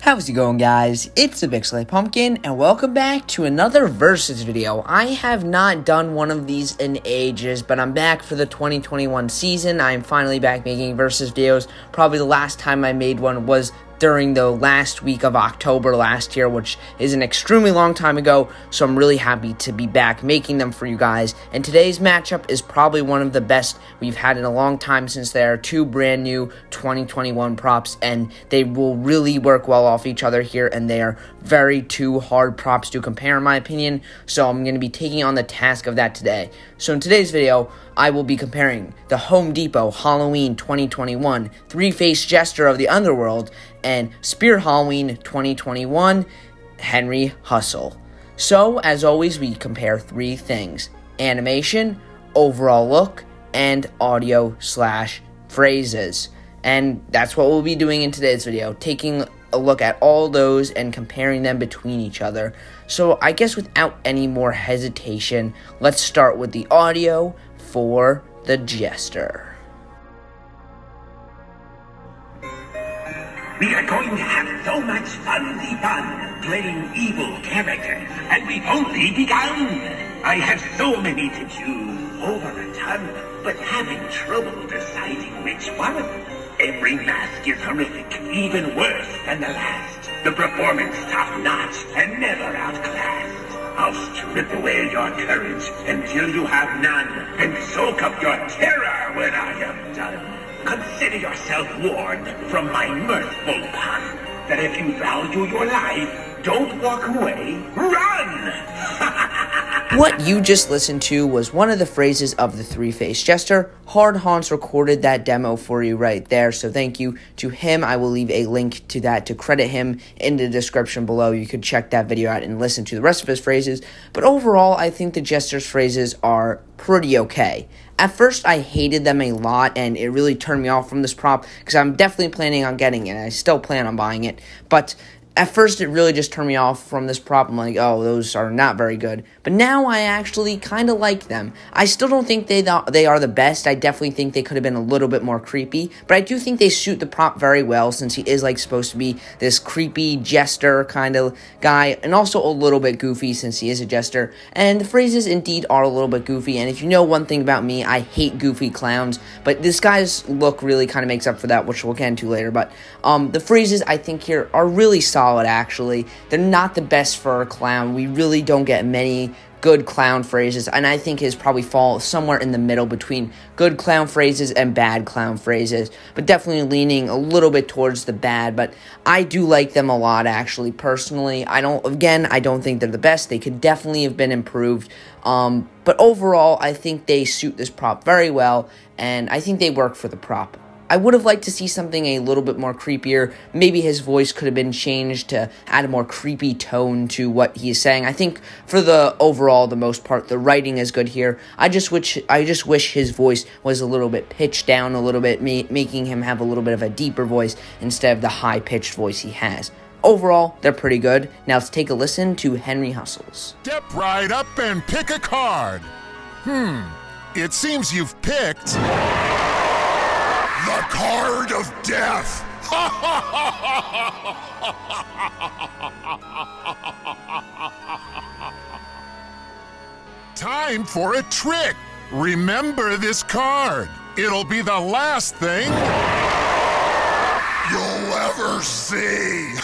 How's it going, guys? It's the Big Sleigh Pumpkin, and welcome back to another Versus video. I have not done one of these in ages, but I'm back for the 2021 season. I'm finally back making Versus videos. Probably the last time I made one was during the last week of October last year, which is an extremely long time ago, so I'm really happy to be back making them for you guys. And today's matchup is probably one of the best we've had in a long time, since they are two brand new 2021 props, and they will really work well off each other here, and they are very two hard props to compare in my opinion, so I'm going to be taking on the task of that today. So in today's video, I will be comparing the Home Depot Halloween 2021 Three-Faced Jester of the Underworld and Spirit Halloween 2021 Henry Hustle. So, as always, we compare three things: animation, overall look, and audio/phrases. And that's what we'll be doing in today's video, taking a look at all those and comparing them between each other. So I guess without any more hesitation, let's start with the audio for the Jester. We are going to have so much fun playing evil characters, and we've only begun. I have so many to choose, over a ton, but having trouble deciding which one. Every mask is horrific, even worse than the last. The performance top-notch and never outclassed. I'll strip away your courage until you have none, and soak up your terror when I am done. Consider yourself warned from my mirthful pun, that if you value your life, don't walk away, run! What you just listened to was one of the phrases of the Three-Faced Jester. Hard Haunts recorded that demo for you right there, so thank you to him. I will leave a link to that to credit him in the description below. You could check that video out and listen to the rest of his phrases. But overall, I think the Jester's phrases are pretty okay. At first, I hated them a lot, and it really turned me off from this prop, because I'm definitely planning on getting it, and I still plan on buying it. But at first, it really just turned me off from this prop. I'm like, oh, those are not very good. But now I actually kind of like them. I still don't think they are the best. I definitely think they could have been a little bit more creepy. But I do think they suit the prop very well, since he is like supposed to be this creepy jester kind of guy. And also a little bit goofy, since he is a jester. And the phrases indeed are a little bit goofy. And if you know one thing about me, I hate goofy clowns. But this guy's look really kind of makes up for that, which we'll get into later. But the phrases I think here are really solid. Actually, they're not the best for a clown. We really don't get many good clown phrases, and I think his probably fall somewhere in the middle between good clown phrases and bad clown phrases, but definitely leaning a little bit towards the bad. But I do like them a lot, actually, personally. I don't think they're the best. They could definitely have been improved, but overall, I think they suit this prop very well, and I think they work for the prop. I would have liked to see something a little bit more creepier. Maybe his voice could have been changed to add a more creepy tone to what he is saying. I think for the most part, the writing is good here. I just wish his voice was a little bit pitched down a little bit, making him have a little bit of a deeper voice instead of the high-pitched voice he has. Overall, they're pretty good. Now let's take a listen to Henry Hustle's. Step right up and pick a card. It seems you've picked the card of death. Time for a trick. Remember this card. It'll be the last thing you'll ever see.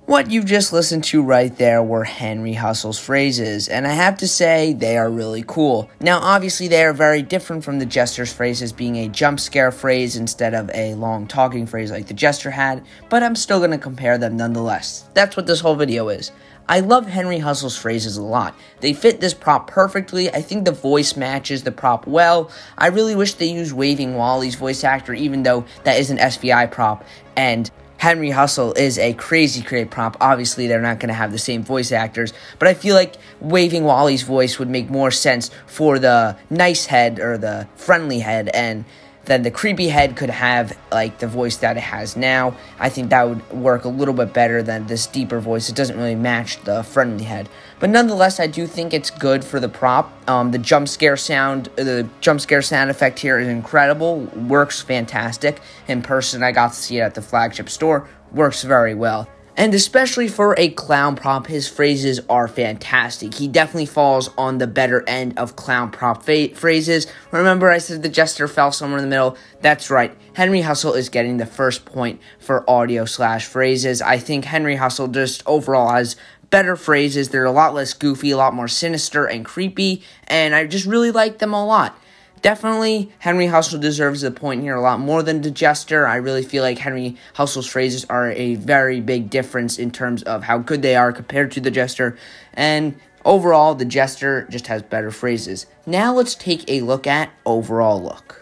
What you just listened to right there were Henry Hustle's phrases, and I have to say, they are really cool. Now, obviously, they are very different from the Jester's phrases, being a jump scare phrase instead of a long talking phrase like the Jester had, but I'm still going to compare them nonetheless. That's what this whole video is. I love Henry Hustle's phrases a lot. They fit this prop perfectly. I think the voice matches the prop well. I really wish they used Waving Wally's voice actor, even though that is an SVI prop, and Henry Hustle is a crazy great prop. Obviously, they're not going to have the same voice actors, but I feel like Waving Wally's voice would make more sense for the nice head or the friendly head, and then the creepy head could have like the voice that it has now. I think that would work a little bit better than this deeper voice. It doesn't really match the friendly head, but nonetheless, I do think it's good for the prop. The jump scare sound effect here is incredible. Works fantastic. In person, I got to see it at the flagship store. Works very well. And especially for a clown prop, his phrases are fantastic. He definitely falls on the better end of clown prop phrases. Remember I said the Jester fell somewhere in the middle? That's right. Henry Hustle is getting the first point for audio/phrases. I think Henry Hustle just overall has better phrases. They're a lot less goofy, a lot more sinister and creepy, and I just really like them a lot. Definitely, Henry Hustle deserves the point here a lot more than the Jester. I really feel like Henry Hustle's phrases are a very big difference in terms of how good they are compared to the Jester. And overall, the Jester just has better phrases. Now let's take a look at overall look.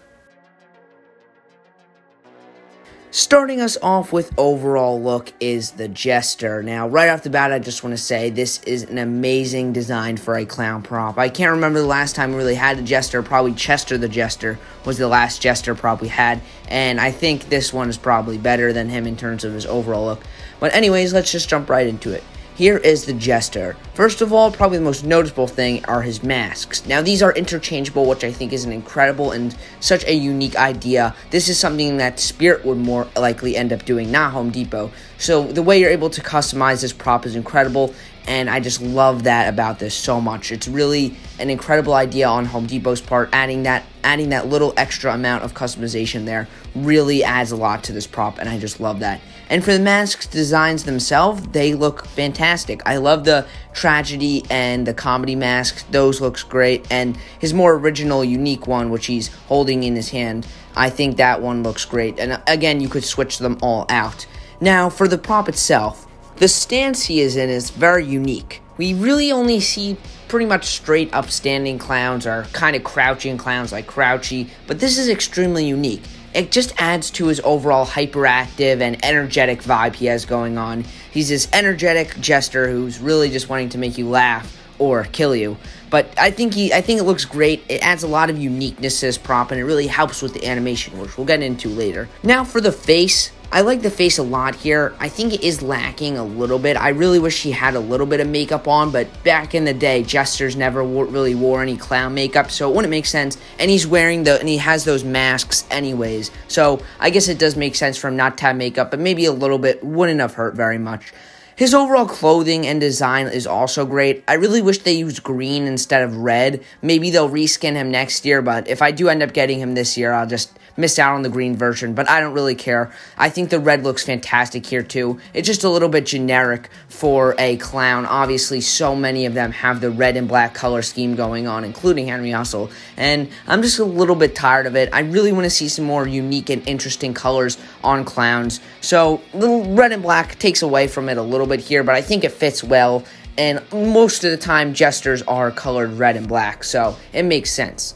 Starting us off with overall look is the Jester. Now, right off the bat, I just want to say this is an amazing design for a clown prop. I can't remember the last time we really had a Jester. Probably Chester the Jester was the last Jester prop we had, and I think this one is probably better than him in terms of his overall look. But anyways, let's just jump right into it. Here is the Jester. First of all, probably the most noticeable thing are his masks. Now, these are interchangeable, which I think is an incredible and such a unique idea. This is something that Spirit would more likely end up doing, not Home Depot. So the way you're able to customize this prop is incredible, and I just love that about this so much. It's really an incredible idea on Home Depot's part. Adding that little extra amount of customization there really adds a lot to this prop, and I just love that. And for the masks designs themselves, they look fantastic. I love the tragedy and the comedy masks. Those looks great. And his more original, unique one, which he's holding in his hand, I think that one looks great. And again, you could switch them all out. Now, for the prop itself, the stance he is in is very unique. We really only see pretty much straight upstanding clowns or kind of crouching clowns like Crouchy, but this is extremely unique. It just adds to his overall hyperactive and energetic vibe he has going on. He's this energetic Jester who's really just wanting to make you laugh or kill you. But I think it looks great. It adds a lot of uniqueness to this prop, and it really helps with the animation, which we'll get into later. Now for the face. I like the face a lot here. I think it is lacking a little bit. I really wish he had a little bit of makeup on, but back in the day, Jesters never really wore any clown makeup, so it wouldn't make sense. And he's wearing and he has those masks anyways, so I guess it does make sense for him not to have makeup, but maybe a little bit wouldn't have hurt very much. His overall clothing and design is also great. I really wish they used green instead of red. Maybe they'll reskin him next year, but if I do end up getting him this year, I'll just miss out on the green version, but I don't really care. I think the red looks fantastic here too. It's just a little bit generic for a clown. Obviously, so many of them have the red and black color scheme going on, including Henry Hustle, and I'm just a little bit tired of it. I really want to see some more unique and interesting colors on clowns, so little red and black takes away from it a little bit here, but I think it fits well, and most of the time, Jesters are colored red and black, so it makes sense.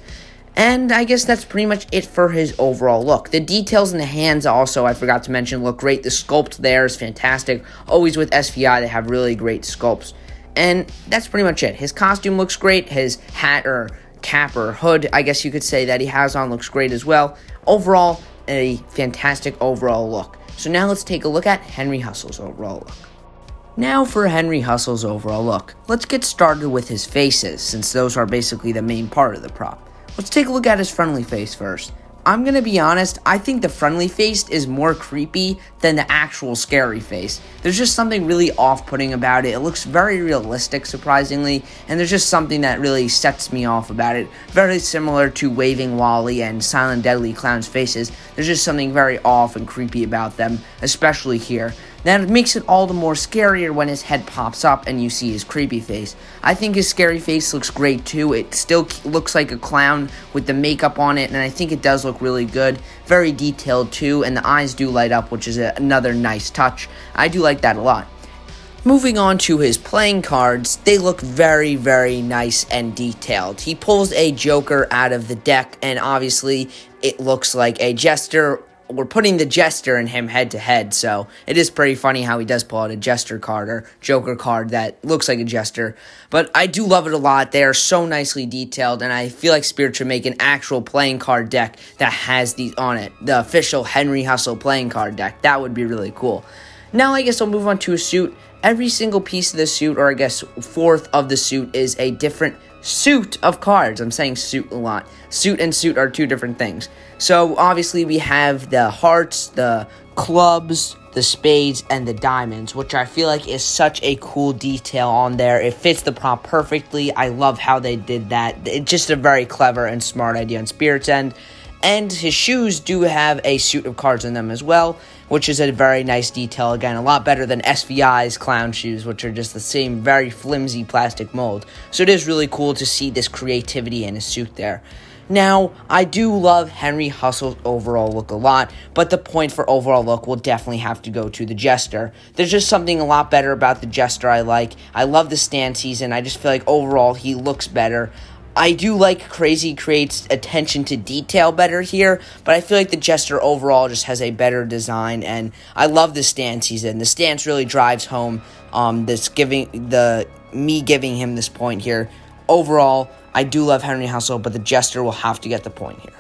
And I guess that's pretty much it for his overall look. The details in the hands also, I forgot to mention, look great. The sculpt there is fantastic. Always with SVI, they have really great sculpts. And that's pretty much it. His costume looks great. His hat or cap or hood, I guess you could say, that he has on looks great as well. Overall, a fantastic overall look. So now let's take a look at Henry Hustle's overall look. Now for Henry Hustle's overall look. Let's get started with his faces, since those are basically the main part of the prop. Let's take a look at his friendly face first. I'm gonna be honest, I think the friendly face is more creepy than the actual scary face. There's just something really off-putting about it. It looks very realistic, surprisingly, and there's just something that really sets me off about it. Very similar to Waving Wally and Silent Deadly Clown's faces. There's just something very off and creepy about them, especially here. That makes it all the more scarier when his head pops up and you see his creepy face. I think his scary face looks great too. It still looks like a clown with the makeup on it, and I think it does look really good. Very detailed too, and the eyes do light up, which is another nice touch. I do like that a lot. Moving on to his playing cards, they look very, very nice and detailed. He pulls a Joker out of the deck, and obviously it looks like a Jester we're putting the Jester and him head to head, so it is pretty funny how he does pull out a Jester card or Joker card that looks like a Jester. But I do love it a lot. They are so nicely detailed, and I feel like Spirit should make an actual playing card deck that has these on it. The official Henry Hustle playing card deck. That would be really cool. Now I guess I'll move on to a suit. Every single piece of the suit, or I guess fourth of the suit, is a different suit of cards. I'm saying suit a lot. Suit and suit are two different things. So obviously we have the hearts, the clubs, the spades, and the diamonds, which I feel like is such a cool detail on there. It fits the prop perfectly. I love how they did that. It's just a very clever and smart idea on Spirit's end. And his shoes do have a suit of cards in them as well, which is a very nice detail. Again, a lot better than SVI's clown shoes, which are just the same very flimsy plastic mold. So it is really cool to see this creativity in his suit there. Now, I do love Henry Hustle's overall look a lot, but the point for overall look will definitely have to go to the Jester. There's just something a lot better about the Jester I like. I love the stance he's in. I just feel like overall he looks better. I do like Crazy creates attention to detail better here, but I feel like the Jester overall just has a better design, and I love the stance he's in. The stance really drives home me giving him this point here. Overall, I do love Henry Hustle, but the Jester will have to get the point here.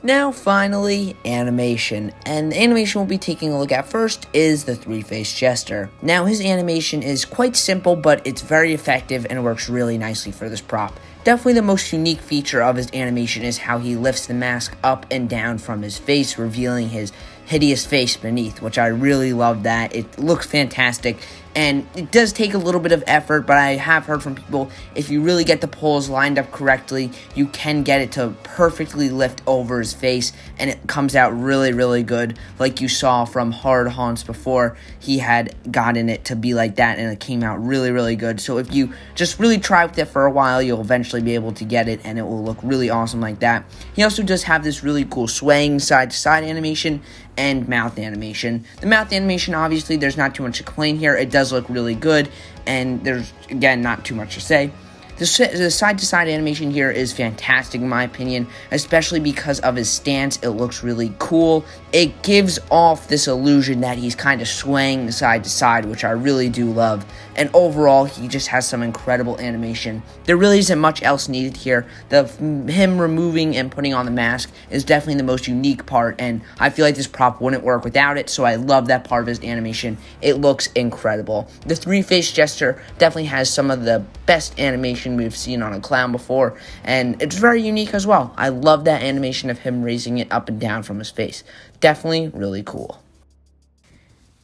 Now, finally, animation. And the animation we'll be taking a look at first is the three-faced Jester. Now, his animation is quite simple, but it's very effective and works really nicely for this prop. Definitely the most unique feature of his animation is how he lifts the mask up and down from his face, revealing his hideous face beneath, which I really love that. It looks fantastic, and it does take a little bit of effort, but I have heard from people, if you really get the poles lined up correctly, you can get it to perfectly lift over his face, and it comes out really, really good, like you saw from Hard Haunts before. He had gotten it to be like that, and it came out really, really good. So if you just really try with it for a while, you'll eventually be able to get it, and it will look really awesome like that. He also does have this really cool swaying side-to-side animation and mouth animation. The mouth animation, obviously, there's not too much to complain here. It does look really good, and there's, again, not too much to say. The side-to-side animation here is fantastic in my opinion, especially because of his stance. It looks really cool. It gives off this illusion that he's kind of swaying side to side, which I really do love. And overall, he just has some incredible animation. There really isn't much else needed here. Him removing and putting on the mask is definitely the most unique part, and I feel like this prop wouldn't work without it, so I love that part of his animation. It looks incredible. The three-faced Jester definitely has some of the best animation we've seen on a clown before, and it's very unique as well. I love that animation of him raising it up and down from his face. Definitely really cool.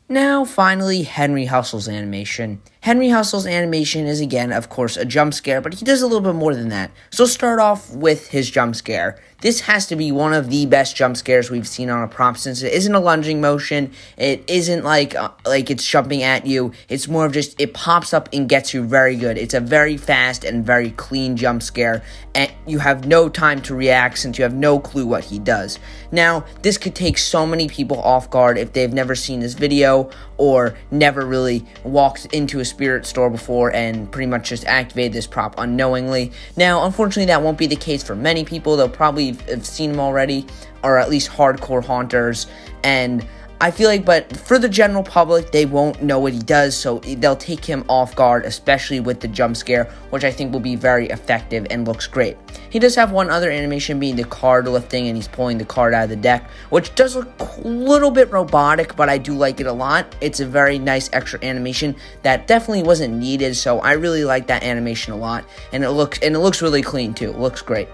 Now, finally, Henry Hustle's animation. Henry Hustle's animation is, again, of course, a jump scare, but he does a little bit more than that. So let's start off with his jump scare. This has to be one of the best jump scares we've seen on a prop, since it isn't a lunging motion. It isn't like it's jumping at you. It's more of just, it pops up and gets you very good. It's a very fast and very clean jump scare, and you have no time to react since you have no clue what he does. Now, this could take so many people off guard if they've never seen this video or never really walked into a Spirit store before and pretty much just activated this prop unknowingly. Now, unfortunately, that won't be the case for many people. They'll probably have seen him already, or at least hardcore haunters, and I feel like, but for the general public, they won't know what he does, so they'll take him off guard, especially with the jump scare, which I think will be very effective and looks great. He does have one other animation, being the card lifting, and he's pulling the card out of the deck, which does look a little bit robotic, but I do like it a lot. It's a very nice extra animation that definitely wasn't needed, so I really like that animation a lot, and it looks really clean too. It looks great.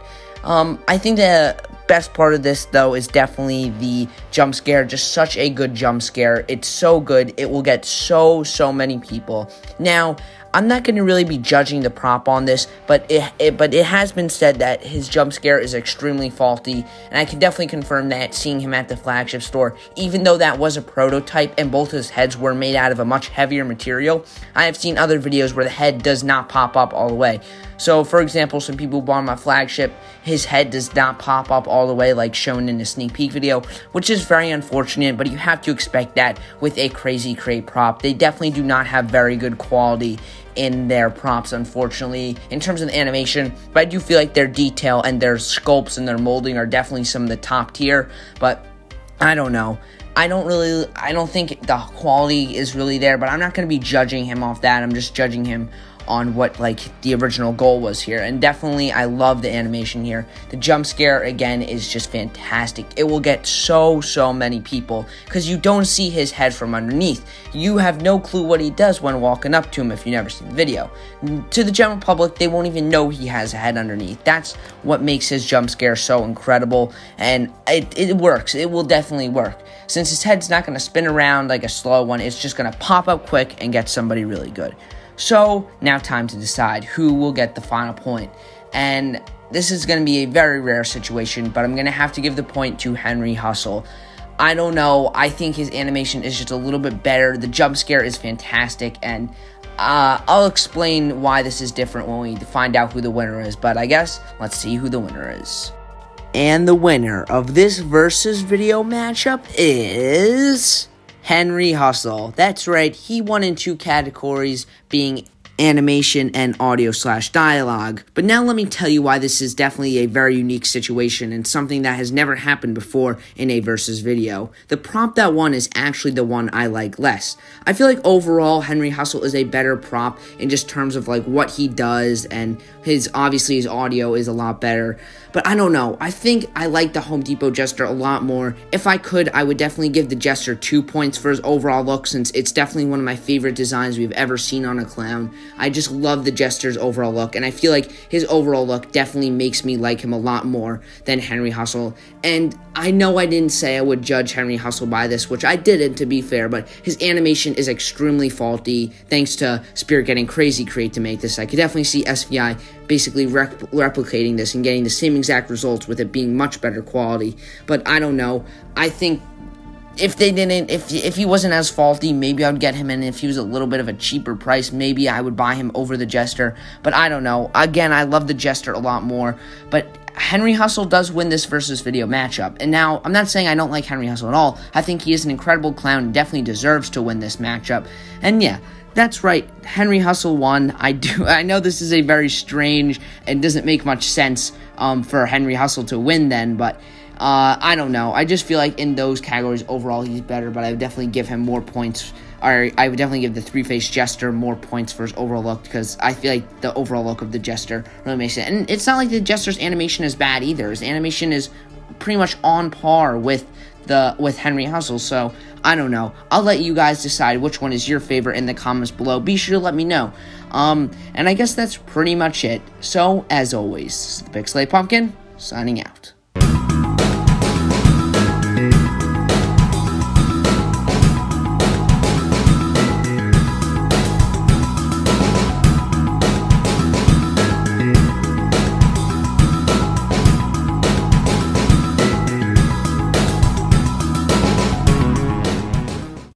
I think the best part of this, though, is definitely the jump scare. Just such a good jump scare. It's so good. It will get so many people. Now, I'm not going to really be judging the prop on this, but it has been said that his jump scare is extremely faulty, and I can definitely confirm that seeing him at the flagship store, even though that was a prototype and both his heads were made out of a much heavier material. I have seen other videos where the head does not pop up all the way. So, for example, some people who bought my flagship, his head does not pop up all the way like shown in the sneak peek video, which is very unfortunate, but you have to expect that with a Crazy Crate prop. They definitely do not have very good quality in their props, unfortunately, in terms of the animation. But I do feel like their detail and their sculpts and their molding are definitely some of the top tier. But I don't know. I don't think the quality is really there, but I'm not going to be judging him off that. I'm just judging him on what, like, the original goal was here. And definitely, I love the animation here. The jump scare, again, is just fantastic. It will get so many people, because you don't see his head from underneath. You have no clue what he does when walking up to him if you've never seen the video. To the general public, they won't even know he has a head underneath. That's what makes his jump scare so incredible, and it works. It will definitely work. Since his head's not going to spin around like a slow one, it's just going to pop up quick and get somebody really good. So, now time to decide who will get the final point. And this is going to be a very rare situation, but I'm going to have to give the point to Henry Hustle. I don't know, I think his animation is just a little bit better. The jump scare is fantastic, and I'll explain why this is different when we find out who the winner is. But I guess, let's see who the winner is. And the winner of this versus video matchup is Henry Hustle. That's right, he won in 2 categories, being animation and audio/dialogue. But now let me tell you why this is definitely a very unique situation and something that has never happened before in a versus video. The prop that won is actually the one I like less. I feel like overall Henry Hustle is a better prop in just terms of like what he does, and obviously his audio is a lot better. But I don't know, I think I like the Home Depot Jester a lot more. If I could, I would definitely give the Jester 2 points for his overall look, since it's definitely one of my favorite designs we've ever seen on a clown. I just love the Jester's overall look, and I feel like his overall look definitely makes me like him a lot more than Henry Hustle. And I know I didn't say I would judge Henry Hustle by this, which I didn't, to be fair, but his animation is extremely faulty, thanks to Spirit getting crazy creative to make this. I could definitely see SVI basically replicating this and getting the same exact results with it being much better quality. But I don't know, I think if he wasn't as faulty, maybe I would get him in. If he was a little bit of a cheaper price, maybe I would buy him over the Jester. But I don't know. Again, I love the Jester a lot more. But Henry Hustle does win this versus video matchup. And now, I'm not saying I don't like Henry Hustle at all. I think he is an incredible clown and definitely deserves to win this matchup. And yeah, that's right, Henry Hustle won. I know this is a very strange and doesn't make much sense for Henry Hustle to win then, but I don't know. I just feel like in those categories, overall, he's better, but I would definitely give him more points. Or I would definitely give the 3-face Jester more points for his overall look, because I feel like the overall look of the Jester really makes it. And it's not like the Jester's animation is bad either. His animation is pretty much on par with Henry Hustle, so I don't know. I'll let you guys decide which one is your favorite in the comments below. Be sure to let me know. And I guess that's pretty much it. So, as always, this is the Pixelated Pumpkin, signing out.